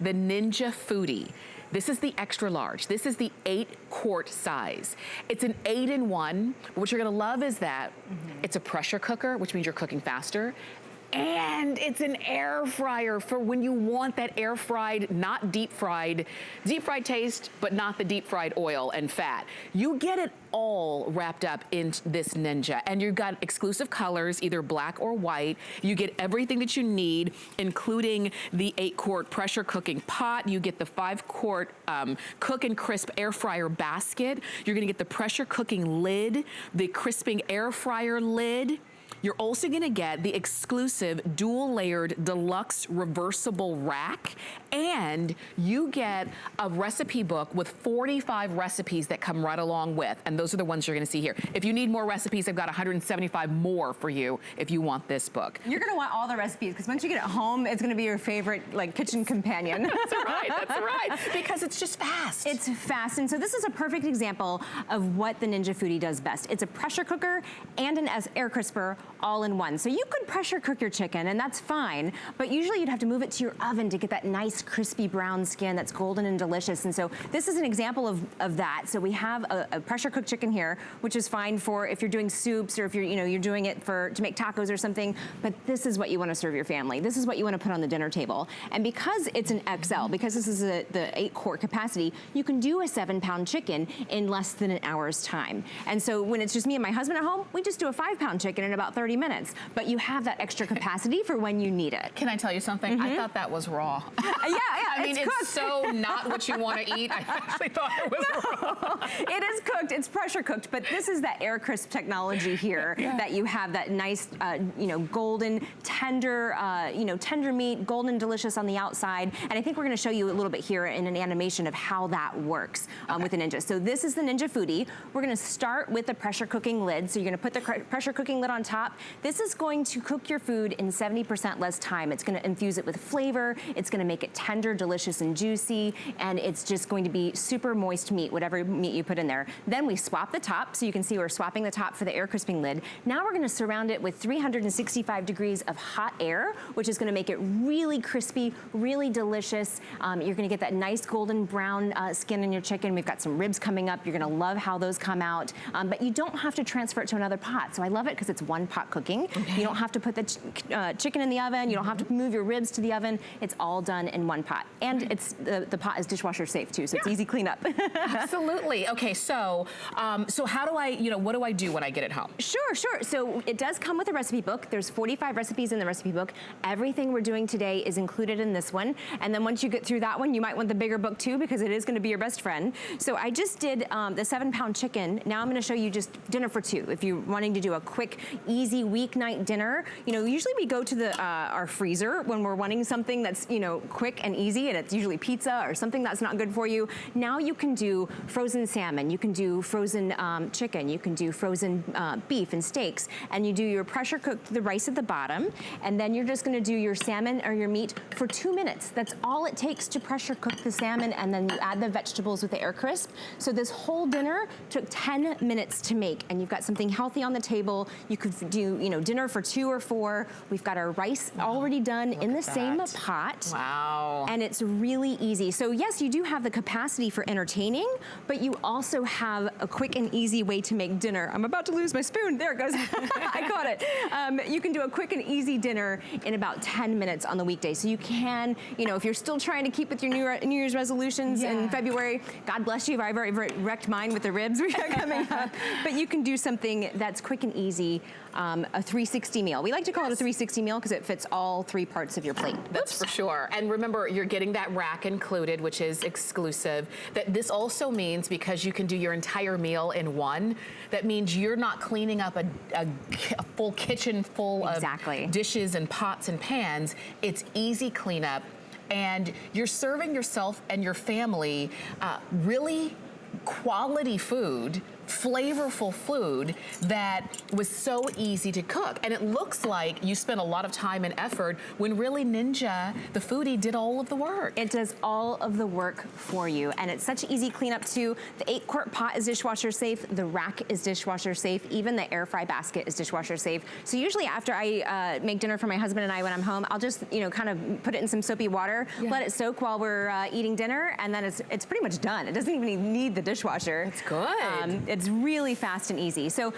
the Ninja Foodi. This is the extra large. This is the 8-quart size. It's an 8-in-1. What you're gonna love is that it's a pressure cooker, which means you're cooking faster. And it's an air fryer for when you want that air fried, not deep fried taste, but not the deep fried oil and fat. You get it all wrapped up in this Ninja. And you've got exclusive colors, either black or white. You get everything that you need, including the 8-quart pressure cooking pot. You get the 5-quart cook and crisp air fryer basket. You're gonna get the pressure cooking lid, the crisping air fryer lid. You're also gonna get the exclusive dual-layered deluxe reversible rack, and you get a recipe book with 45 recipes that come right along with, and those are the ones you're gonna see here. If you need more recipes, I've got 175 more for you if you want this book. You're gonna want all the recipes, because once you get it home, it's gonna be your favorite like kitchen companion. That's right, because it's just fast. It's fast, and so this is a perfect example of what the Ninja Foodi does best. It's a pressure cooker and an air crisper all in one. So you could pressure cook your chicken, and that's fine, but usually you'd have to move it to your oven to get that nice crispy brown skin that's golden and delicious. And so this is an example of that. So we have a pressure cooked chicken here, which is fine for if you're doing soups or if you're doing it to make tacos or something, but this is what you want to serve your family. This is what you want to put on the dinner table. And because it's an XL, because this is the 8-quart capacity, you can do a 7-pound chicken in less than an hour's time. And so when it's just me and my husband at home, we just do a 5-pound chicken in about 30 minutes. But you have that extra capacity for when you need it. Can I tell you something? I thought that was raw. Yeah, I mean, it's so not what you want to eat. I actually thought it was raw. It is cooked, it's pressure cooked, but this is that air crisp technology here that you have that nice, golden, tender, tender meat, golden delicious on the outside. And I think we're gonna show you a little bit here in an animation of how that works with the Ninja. So this is the Ninja Foodi. We're gonna start with the pressure cooking lid. So you're gonna put the pressure cooking lid on top. This is going to cook your food in 70% less time. It's gonna infuse it with flavor. It's gonna make it tender, delicious, and juicy. And it's just going to be super moist meat, whatever meat you put in there. Then we swap the top. So you can see we're swapping the top for the air crisping lid. Now we're gonna surround it with 365 degrees of hot air, which is gonna make it really crispy, really delicious. You're gonna get that nice golden brown skin in your chicken. We've got some ribs coming up. You're gonna love how those come out. But you don't have to transfer it to another pot. So I love it because it's one pot cooking. You don't have to put the chicken in the oven. You don't have to move your ribs to the oven. It's all done in one pot. And it's the pot is dishwasher safe too, so it's easy cleanup. Absolutely. Okay, so how do I, what do I do when I get it home? Sure. So it does come with a recipe book. There's 45 recipes in the recipe book. Everything we're doing today is included in this one. And then once you get through that one, you might want the bigger book too, because it is gonna be your best friend. So I just did the 7-pound chicken. Now I'm gonna show you just dinner for 2. If you're wanting to do a quick, easy weeknight dinner, usually we go to our freezer when we're wanting something that's, quick and easy, and it's usually pizza or something that's not good for you. Now you can do frozen salmon, you can do frozen chicken, you can do frozen beef and steaks, and you do your pressure cooked the rice at the bottom, and then you're just gonna do your salmon or your meat for 2 minutes. That's all it takes to pressure cook the salmon, and then you add the vegetables with the air crisp. So this whole dinner took 10 minutes to make, and you've got something healthy on the table. You could do, dinner for 2 or 4. We've got our rice already done in the same pot. Wow. And it's really easy. So yes, you do have the capacity for entertaining, but you also have a quick and easy way to make dinner. I'm about to lose my spoon. There it goes. I caught it. You can do a quick and easy dinner in about 10 minutes on the weekday. So you can, if you're still trying to keep with your New Year's resolutions in February, God bless you. I've already wrecked mine with the ribs we got coming up. But you can do something that's quick and easy, a 360 meal. We like to call it a 360 meal because it fits all 3 parts of your plate. That's for sure. And remember, you're getting that rack included, which is exclusive. That this also means, because you can do your entire meal in one, that means you're not cleaning up a full kitchen full of dishes and pots and pans. It's easy cleanup, and you're serving yourself and your family really quality food flavorful food that was so easy to cook. And it looks like you spent a lot of time and effort when really Ninja, the foodie, did all of the work. It does all of the work for you, and it's such easy cleanup too. The 8-quart pot is dishwasher safe, the rack is dishwasher safe, even the air fry basket is dishwasher safe. So usually after I make dinner for my husband and I when I'm home, I'll just, you know, kind of put it in some soapy water, let it soak while we're eating dinner, and then it's pretty much done. It doesn't even need the dishwasher. That's good. It's really fast and easy. So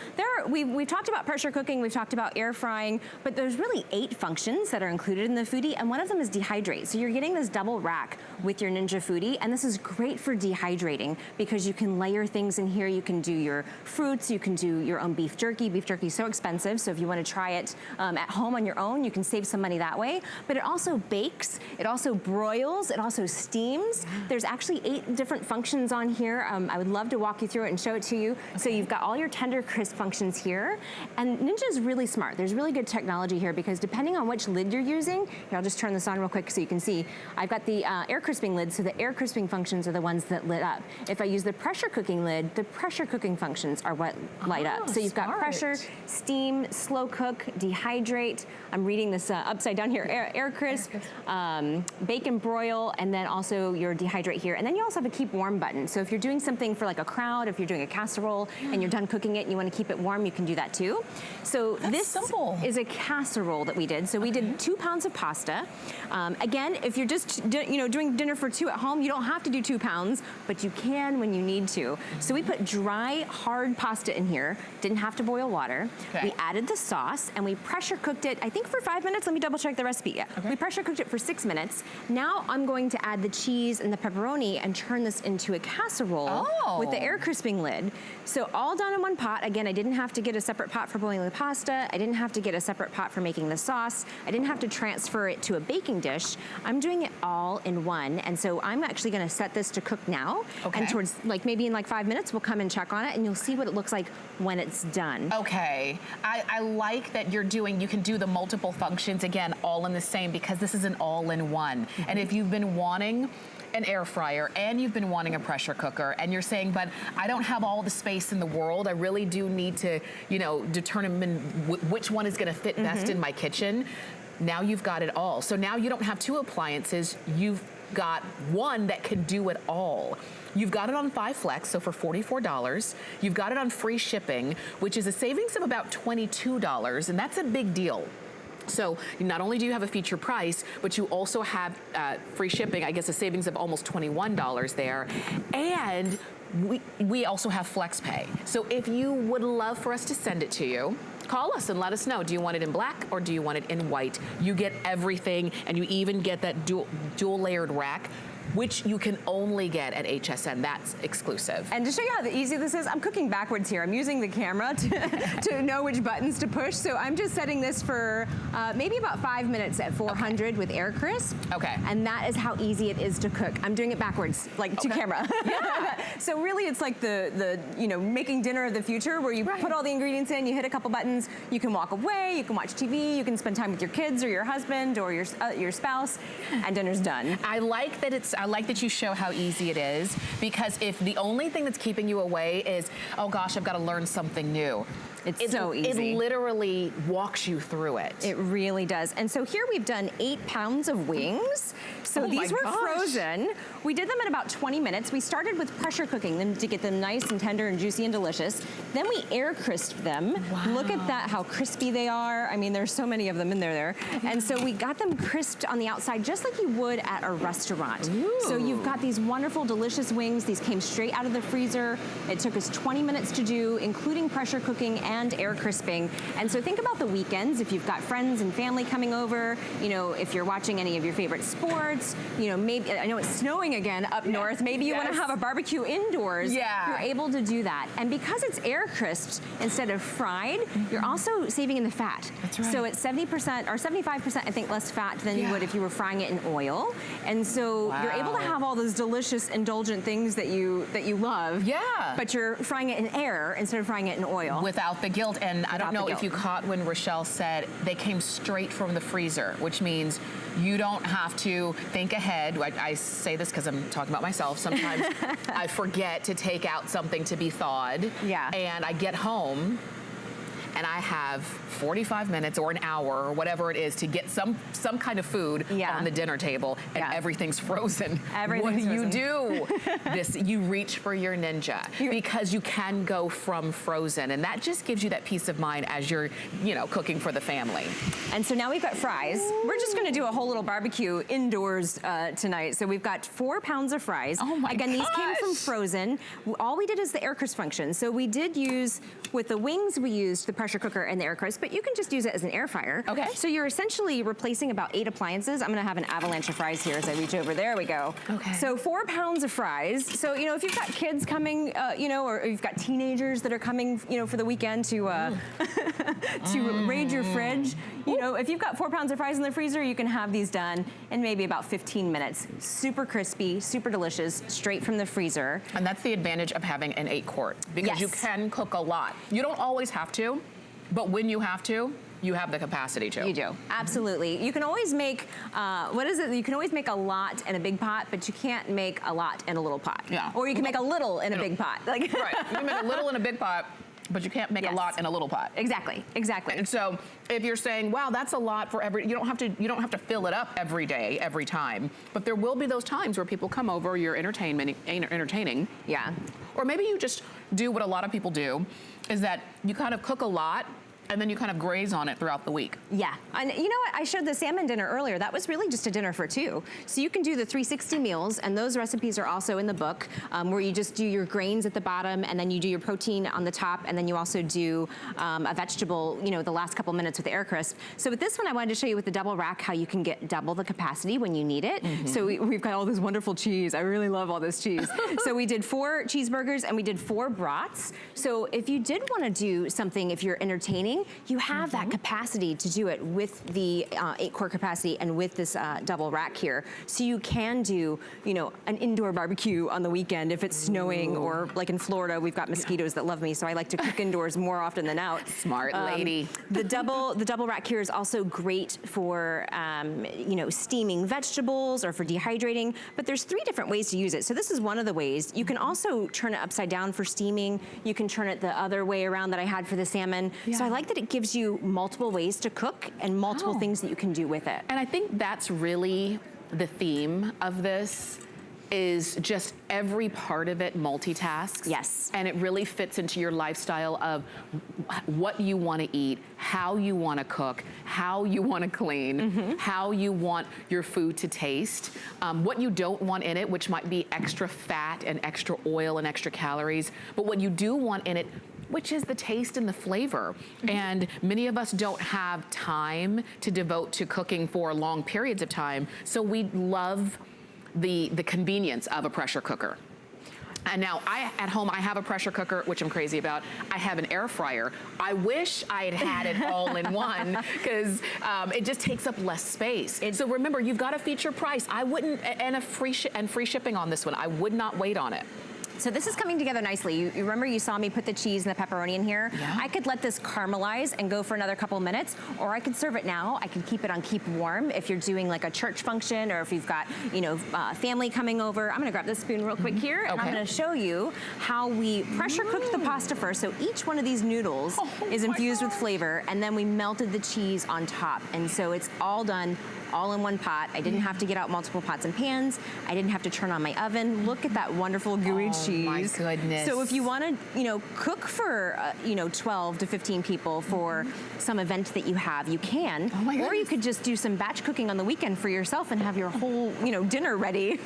we've talked about pressure cooking, we've talked about air frying, but there's really 8 functions that are included in the Foodie, and one of them is dehydrate. So you're getting this double rack with your Ninja Foodie, and this is great for dehydrating because you can layer things in here. You can do your fruits, you can do your own beef jerky. Beef jerky is so expensive, so if you want to try it at home on your own, you can save some money that way. But it also bakes, it also broils, it also steams. There's actually 8 different functions on here. I would love to walk you through it and show it to you. Okay. So you've got all your Tendercrisp functions here, and Ninja's really smart. There's really good technology here because depending on which lid you're using, here, I'll just turn this on real quick so you can see. I've got the air crisping lid, so the air crisping functions are the ones that lit up. If I use the pressure cooking lid, the pressure cooking functions are what light up. So you've got pressure, steam, slow cook, dehydrate. I'm reading this upside down here. Air crisp, bake and broil, and then also your dehydrate here. And then you also have a keep warm button. So if you're doing something for like a crowd, if you're doing a casserole and you're done cooking it and you want to keep it warm, you can do that too. So this is a casserole that we did. So we did 2 pounds of pasta. Again, if you're just doing dinner for 2 at home, you don't have to do 2 pounds, but you can when you need to. So we put dry, hard pasta in here. Didn't have to boil water. Okay. We added the sauce and we pressure cooked it, I think for 5 minutes. Let me double check the recipe. Yeah. Okay. We pressure cooked it for 6 minutes. Now I'm going to add the cheese and the pepperoni and turn this into a casserole with the air crisping lid. So all done in one pot. Again, I didn't have to get a separate pot for boiling the pasta. I didn't have to get a separate pot for making the sauce. I didn't have to transfer it to a baking dish. I'm doing it all in one. And so I'm actually gonna set this to cook now. Okay. And towards maybe in 5 minutes, we'll come and check on it and you'll see what it looks like when it's done. Okay, I like that you can do the multiple functions, again, all in the same, because this is an all-in-one. And if you've been wanting an air fryer and you've been wanting a pressure cooker and you're saying, but I don't have all the space in the world, I really do need to, determine which one is gonna fit best in my kitchen, now you've got it all. So now you don't have 2 appliances, you've got one that can do it all. You've got it on 5 Flex, so for $44. You've got it on free shipping, which is a savings of about $22, and that's a big deal. So not only do you have a feature price, but you also have free shipping, I guess a savings of almost $21 there. And we also have Flex Pay. So if you would love for us to send it to you, call us and let us know. Do you want it in black or do you want it in white? You get everything, and you even get that dual layered rack, which you can only get at HSN. That's exclusive. And to show you how easy this is, I'm cooking backwards here. I'm using the camera to know which buttons to push. So I'm just setting this for maybe about 5 minutes at 400 with air crisp. Okay. And that is how easy it is to cook. I'm doing it backwards, to camera. Yeah. So really it's like the making dinner of the future, where you put all the ingredients in, you hit a couple buttons, you can walk away, you can watch TV, you can spend time with your kids or your husband or your spouse, and dinner's done. I like that you show how easy it is, because if the only thing that's keeping you away is, oh gosh, I've got to learn something new. It's so easy. It literally walks you through it. It really does. And so here we've done 8 pounds of wings. So these were frozen. We did them in about 20 minutes. We started with pressure cooking them to get them nice and tender and juicy and delicious. Then we air crisped them. Wow. Look at that, how crispy they are. I mean, there's so many of them in there. And so we got them crisped on the outside just like you would at a restaurant. Ooh. So you've got these wonderful, delicious wings. These came straight out of the freezer. It took us 20 minutes to do, including pressure cooking and air crisping. And so think about the weekends, if you've got friends and family coming over, if you're watching any of your favorite sports, maybe, I know it's snowing again up north, maybe you want to have a barbecue indoors. Yeah. You're able to do that. And because it's air crisped instead of fried, you're also saving in the fat. That's right. So it's 70% or 75%, I think, less fat than you would if you were frying it in oil. And so you're able to have all those delicious, indulgent things that you love. Yeah. But you're frying it in air instead of frying it in oil. Without Without the guilt. And I don't know if you caught when Rochelle said they came straight from the freezer, which means you don't have to think ahead. I say this because I'm talking about myself. Sometimes I forget to take out something to be thawed. Yeah. And I get home and I have 45 minutes or an hour or whatever it is to get some kind of food on the dinner table, and everything's frozen. What do you do? You reach for your Ninja because you can go from frozen, and that just gives you that peace of mind as you're, cooking for the family. And so now we've got fries. We're just gonna do a whole little barbecue indoors tonight. So we've got 4 pounds of fries. Oh my Again, gosh. these came from frozen. All we did is the air crisp function. So we did use, with the wings, we used the pressure cooker and the air crisp, but you can just use it as an air fryer. Okay. So you're essentially replacing about 8 appliances. I'm gonna have an avalanche of fries here as I reach over. There we go. Okay. So 4 pounds of fries. So, if you've got kids coming, or you've got teenagers that are coming, for the weekend to to raid your fridge, if you've got 4 pounds of fries in the freezer, you can have these done in maybe about 15 minutes. Super crispy, super delicious, straight from the freezer. And that's the advantage of having an 8-quart, because you can cook a lot. You don't always have to, but when you have to, you have the capacity to. You do, absolutely. You can always make, You can always make a lot in a big pot, but you can't make a lot in a little pot. Yeah. Or you can make a little in a big pot. Right, you can make a little in a big pot, but you can't make a lot in a little pot. Exactly, exactly. And so if you're saying, wow, that's a lot for you don't have to fill it up every day, every time. But there will be those times where people come over, you're entertaining. Yeah. Or maybe you just do what a lot of people do, is that you kind of cook a lot and then you kind of graze on it throughout the week. Yeah, and you know what? I showed the salmon dinner earlier. That was really just a dinner for 2. So you can do the 360 meals, and those recipes are also in the book, where you just do your grains at the bottom, and then you do your protein on the top, and then you also do a vegetable, the last couple minutes with the air crisp. So with this one, I wanted to show you with the double rack how you can get double the capacity when you need it. So we've got all this wonderful cheese. I really love all this cheese. So we did 4 cheeseburgers, and we did 4 brats. So if you did want to do something, if you're entertaining, you have that capacity to do it with the 8-quart capacity and with this double rack here. So you can do, an indoor barbecue on the weekend if it's snowing, or like in Florida, we've got mosquitoes that love me, so I like to cook indoors more often than out. Smart lady. The double rack here is also great for, steaming vegetables or for dehydrating, but there's 3 different ways to use it. So this is one of the ways. You can also turn it upside down for steaming. You can turn it the other way around that I had for the salmon. So I like that it gives you multiple ways to cook and multiple things that you can do with it. And I think that's really the theme of this, is just every part of it multitasks. Yes. And it really fits into your lifestyle of what you want to eat, how you want to cook, how you want to clean, how you want your food to taste, what you don't want in it, which might be extra fat and extra oil and extra calories, but what you do want in it, which is the taste and the flavor. And many of us don't have time to devote to cooking for long periods of time, so we love the convenience of a pressure cooker. And now at home, I have a pressure cooker, which I'm crazy about. I have an air fryer. I wish I had it all in one, because it just takes up less space. So remember, you've got a feature price. I wouldn't, and free shipping on this one. I would not wait on it. So this is coming together nicely. You remember you saw me put the cheese and the pepperoni in here? Yeah. I could let this caramelize and go for another couple minutes, or I could serve it now. I can keep it on keep warm if you're doing like a church function, or if you've got, family coming over. I'm gonna grab this spoon real quick here, and I'm gonna show you how we pressure cooked the pasta first. So each one of these noodles is infused with flavor, and then we melted the cheese on top. And so it's all done all in one pot. I didn't have to get out multiple pots and pans. I didn't have to turn on my oven. Look at that wonderful gooey cheese. Oh my goodness. So if you want to, cook for, 12 to 15 people for some event that you have, you can. Oh my goodness. Or you could just do some batch cooking on the weekend for yourself and have your whole, dinner ready.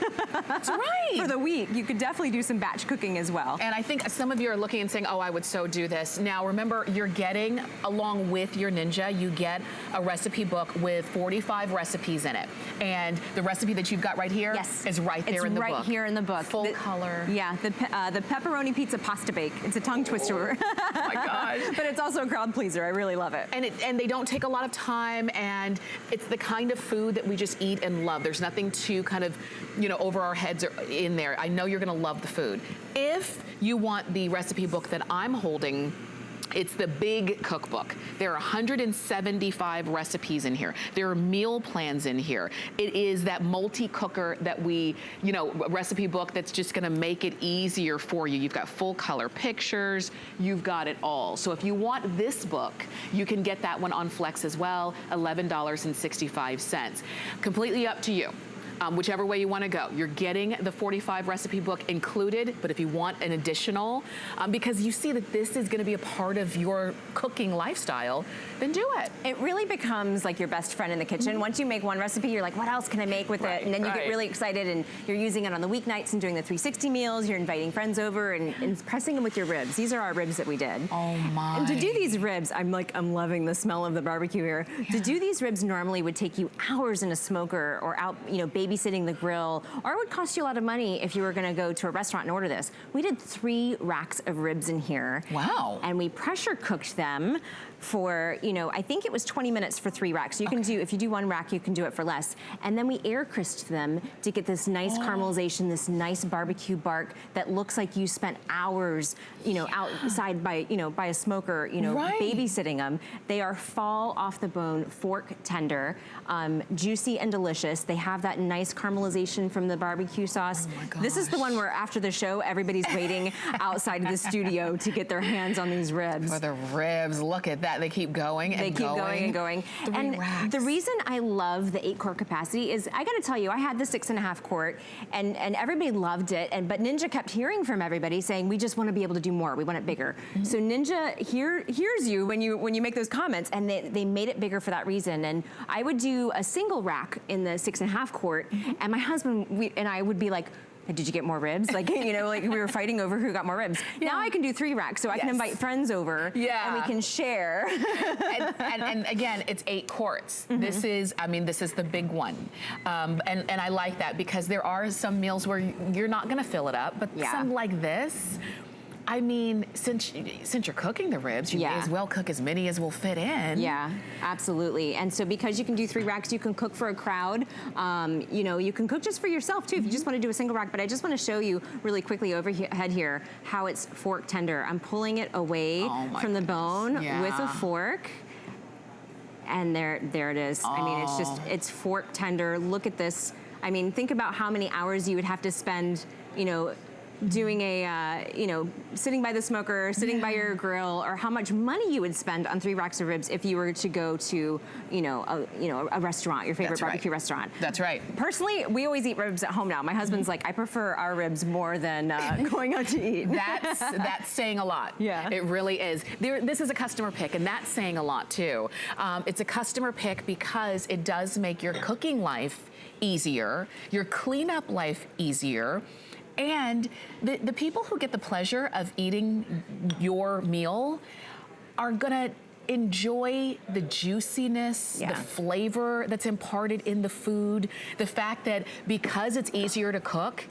That's right. For the week. You could definitely do some batch cooking as well. And I think some of you are looking and saying, oh, I would so do this. Now, remember, you're getting, along with your Ninja, you get a recipe book with 45 recipes in it. And the recipe that you've got right here is right there in the book. It's right here in the book. Full color. Yeah, the pepperoni pizza pasta bake. It's a tongue twister. Oh my gosh. But it's also a crowd pleaser. I really love it. And they don't take a lot of time, and it's the kind of food that we just eat and love. There's nothing too kind of, over our heads or in there. I know you're gonna love the food. If you want the recipe book that I'm holding, It's the big cookbook. There are 175 recipes in here. There are meal plans in here. It is that multi-cooker that we, recipe book that's just gonna make it easier for you. You've got full color pictures, you've got it all. So if you want this book, you can get that one on Flex as well, $11.65. Completely up to you. Whichever way you want to go. You're getting the 45 recipe book included, but if you want an additional, because you see that this is going to be a part of your cooking lifestyle, then do it. It really becomes like your best friend in the kitchen. Once you make one recipe, you're like, what else can I make with it? And then you get really excited and you're using it on the weeknights and doing the 360 meals. You're inviting friends over and pressing them with your ribs. These are our ribs that we did. Oh my. And to do these ribs, I'm loving the smell of the barbecue here. Yeah. To do these ribs normally would take you hours in a smoker or out, babysitting the grill, or it would cost you a lot of money if you were gonna go to a restaurant and order this. We did 3 racks of ribs in here. Wow. And we pressure cooked them for, I think it was 20 minutes for 3 racks. So you can do, if you do 1 rack, you can do it for less. And then we air crisped them to get this nice caramelization, this nice barbecue bark that looks like you spent hours, outside by, by a smoker, babysitting them. They are fall off the bone, fork tender, juicy and delicious. They have that nice caramelization from the barbecue sauce. Oh my gosh. This is the one where after the show, everybody's waiting outside of the studio to get their hands on these ribs. For the ribs, look at that. They keep going and going. They keep going and going. 3 racks. The reason I love the 8-quart capacity is, I gotta tell you, I had the 6.5 quart and everybody loved it. But Ninja kept hearing from everybody saying, we just wanna be able to do more. We want it bigger. So Ninja hears you when you make those comments, and they made it bigger for that reason. And I would do a single rack in the 6.5 quart, and my husband and I would be like, did you get more ribs? Like, like we were fighting over who got more ribs. Yeah. Now I can do 3 racks, so I can invite friends over, and we can share. and again, it's 8 quarts. This is the big one. And I like that, because there are some meals where you're not gonna fill it up, but some like this, since you're cooking the ribs, you may as well cook as many as will fit in. Yeah, absolutely. And so because you can do 3 racks, you can cook for a crowd. You can cook just for yourself too, if you just want to do a single rack. But I just want to show you really quickly overhead here how it's fork tender. I'm pulling it away from the bone with a fork. And there it is. It's fork tender. Look at this. Think about how many hours you would have to spend, doing sitting by the smoker, sitting by your grill, or how much money you would spend on 3 racks of ribs if you were to go to, a restaurant, your favorite barbecue restaurant. That's right. Personally, we always eat ribs at home now. My husband's like, I prefer our ribs more than going out to eat. That's saying a lot. Yeah. It really is. This is a customer pick, and that's saying a lot too. It's a customer pick because it does make your cooking life easier, your cleanup life easier. And the people who get the pleasure of eating your meal are gonna enjoy the juiciness, the flavor that's imparted in the food, the fact that because it's easier to cook,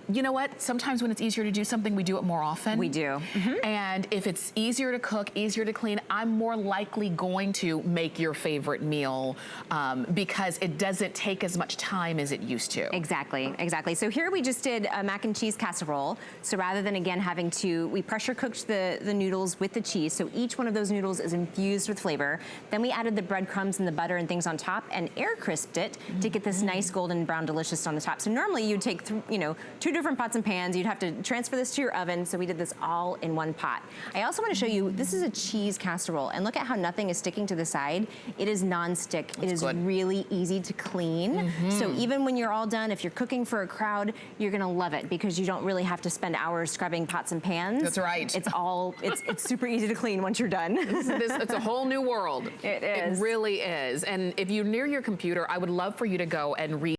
you know what? Sometimes when it's easier to do something, we do it more often. We do. And if it's easier to cook, easier to clean, I'm more likely going to make your favorite meal because it doesn't take as much time as it used to. Exactly, exactly. So here we just did a mac and cheese casserole. So rather than again having to, we pressure cooked the noodles with the cheese. So each one of those noodles is infused with flavor. Then we added the breadcrumbs and the butter and things on top and air crisped it to get this nice golden brown delicious on the top. So normally you'd take 2 different pots and pans. You'd have to transfer this to your oven. So we did this all in one pot. I also want to show you, this is a cheese casserole, and look at how nothing is sticking to the side. It is non-stick. It is really easy to clean. So even when you're all done, if you're cooking for a crowd, you're gonna love it because you don't really have to spend hours scrubbing pots and pans. That's right. It's super easy to clean once you're done. It's a whole new world. It is. It really is. And if you're near your computer, I would love for you to go and read